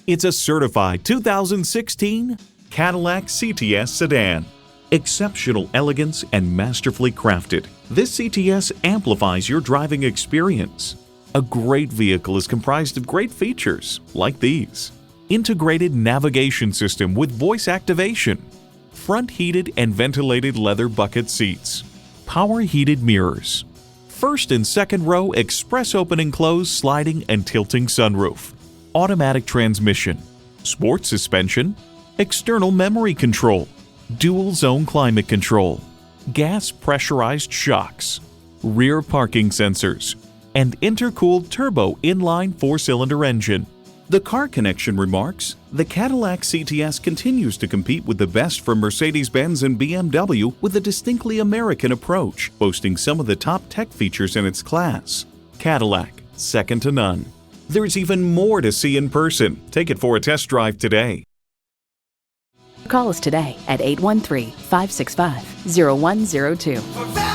It's a certified 2016 Cadillac CTS sedan. Exceptional elegance and masterfully crafted, this CTS amplifies your driving experience. A great vehicle is comprised of great features like these: integrated navigation system with voice activation, front heated and ventilated leather bucket seats, power heated mirrors, first and second row express open and close sliding and tilting sunroof, automatic transmission, sports suspension, external memory control, dual zone climate control, gas pressurized shocks, rear parking sensors, and intercooled turbo inline 4-cylinder engine. The Car Connection remarks, "The Cadillac CTS continues to compete with the best from Mercedes-Benz and BMW with a distinctly American approach, boasting some of the top tech features in its class. Cadillac, second to none." There's even more to see in person. Take it for a test drive today. Call us today at 813-565-0102.